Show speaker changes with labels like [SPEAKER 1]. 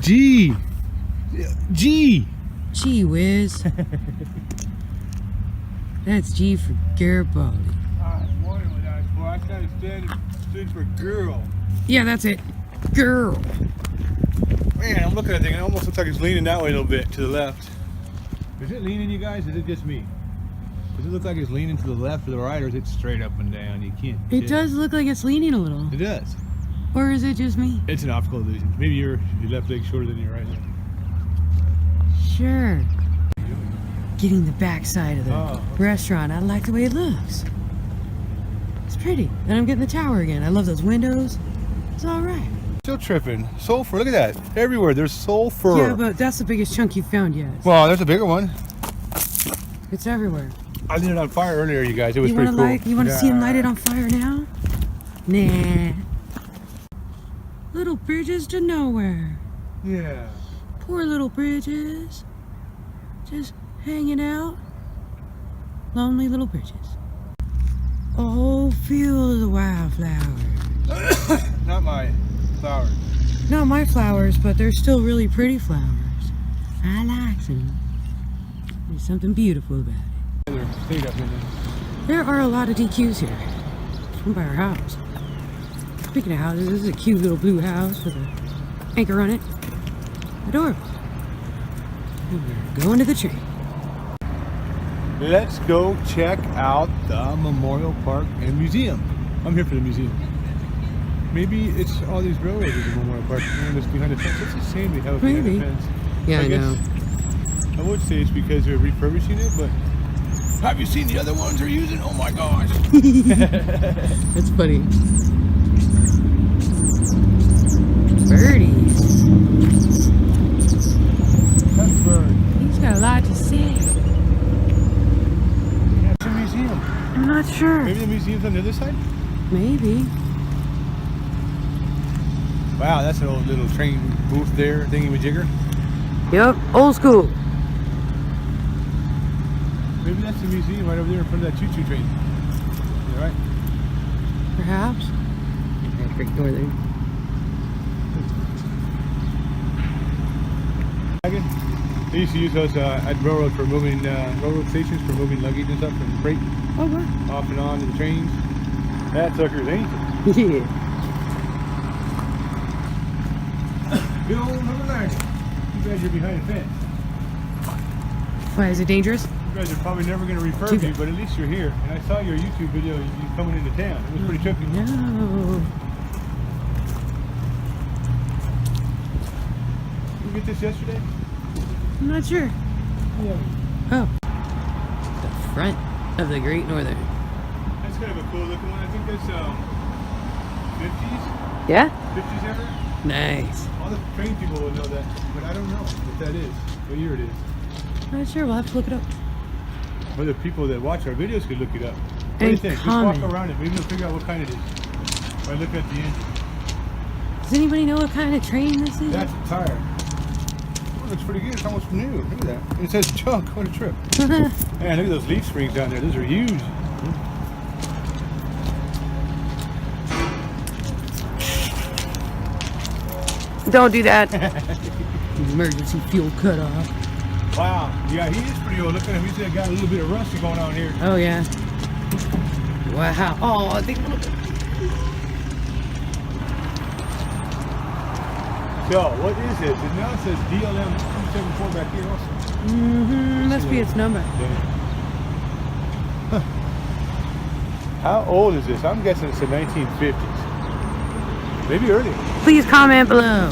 [SPEAKER 1] G. G.
[SPEAKER 2] Gee whiz. That's G for Garibaldi.
[SPEAKER 3] I was wondering what that was for. I thought it stood for girl.
[SPEAKER 2] Yeah, that's it. Girl.
[SPEAKER 1] Man, I'm looking at that thing. It almost looks like it's leaning that way a little bit to the left. Is it leaning, you guys? Is it just me? Does it look like it's leaning to the left or the right, or is it straight up and down? You can't.
[SPEAKER 2] It does look like it's leaning a little.
[SPEAKER 1] It does.
[SPEAKER 2] Or is it just me?
[SPEAKER 1] It's an optical illusion. Maybe your left leg's shorter than your right leg.
[SPEAKER 2] Sure. Getting the back side of the restaurant. I like the way it looks. It's pretty. And I'm getting the tower again. I love those windows. It's all right.
[SPEAKER 1] Still tripping. Sulfur. Look at that. Everywhere. There's sulfur.
[SPEAKER 2] Yeah, but that's the biggest chunk you've found yet.
[SPEAKER 1] Well, there's a bigger one.
[SPEAKER 2] It's everywhere.
[SPEAKER 1] I lit it on fire earlier, you guys. It was pretty cool.
[SPEAKER 2] You want to see him light it on fire now? Nah. Little bridges to nowhere.
[SPEAKER 1] Yeah.
[SPEAKER 2] Poor little bridges. Just hanging out. Lonely little bridges. A whole field of the wildflowers.
[SPEAKER 1] Not my flowers.
[SPEAKER 2] Not my flowers, but they're still really pretty flowers. I like them. There's something beautiful about it. There are a lot of DQs here. From by our house. Speaking of houses, this is a cute little blue house with an anchor on it. Adorable. And we're going to the train.
[SPEAKER 1] Let's go check out the Memorial Park and Museum. I'm here for the museum. Maybe it's all these railroads in the Memorial Park and it's behind the fence. It's the same they have behind the fence.
[SPEAKER 2] Yeah, I know.
[SPEAKER 1] I would say it's because they're refurbishing it, but have you seen the other ones they're using? Oh my gosh.
[SPEAKER 2] That's funny. Birdies.
[SPEAKER 1] That's bird.
[SPEAKER 2] He's got a lot to say.
[SPEAKER 1] It's a museum.
[SPEAKER 2] I'm not sure.
[SPEAKER 1] Maybe the museum's on the other side?
[SPEAKER 2] Maybe.
[SPEAKER 1] Wow, that's an old little train booth there, thingy-majigger.
[SPEAKER 2] Yep, old school.
[SPEAKER 1] Maybe that's the museum right over there in front of that choo-choo train. Is that right?
[SPEAKER 2] Perhaps. Great Northern.
[SPEAKER 1] They used to use those at railroad for moving railroad stations for moving luggage and stuff from freight off and on to the trains. That sucker's ancient.
[SPEAKER 2] Yeah.
[SPEAKER 1] Good old number 90. You guys are behind a fence.
[SPEAKER 2] Why, is it dangerous?
[SPEAKER 1] You guys are probably never going to refurb you, but at least you're here. And I saw your YouTube video you coming into town. It was pretty trippy.
[SPEAKER 2] No.
[SPEAKER 1] You get this yesterday?
[SPEAKER 2] I'm not sure.
[SPEAKER 1] Yeah.
[SPEAKER 2] Oh. The front of the Great Northern.
[SPEAKER 1] That's kind of a cool looking one. I think that's 50s?
[SPEAKER 2] Yeah?
[SPEAKER 1] 50s ever?
[SPEAKER 2] Nice.
[SPEAKER 1] All the train people will know that, but I don't know what that is, what year it is.
[SPEAKER 2] Not sure, we'll have to look it up.
[SPEAKER 1] Or the people that watch our videos could look it up. What do
[SPEAKER 2] And
[SPEAKER 1] you think?
[SPEAKER 2] comment.
[SPEAKER 1] Just walk around it, maybe we'll figure out what kind it is. By looking at the engine.
[SPEAKER 2] Does anybody know what kind of train this is?
[SPEAKER 1] That's a tire. Oh, it looks pretty good. It's almost new. Look at that. And it says junk. What a trip. Man, look at those leaf springs down there. Those are huge.
[SPEAKER 2] Don't do that. Emergency fuel cutoff.
[SPEAKER 1] Wow. Yeah, he is pretty old. Look at him. He's got a little bit of rust going on here.
[SPEAKER 2] Oh, yeah. Wow. Oh, I think.
[SPEAKER 1] So, what is it? It now says DLM 274 back here also.
[SPEAKER 2] Must be its number.
[SPEAKER 1] Huh. How old is this? I'm guessing it's the 1950s. Maybe earlier.
[SPEAKER 2] Please comment below.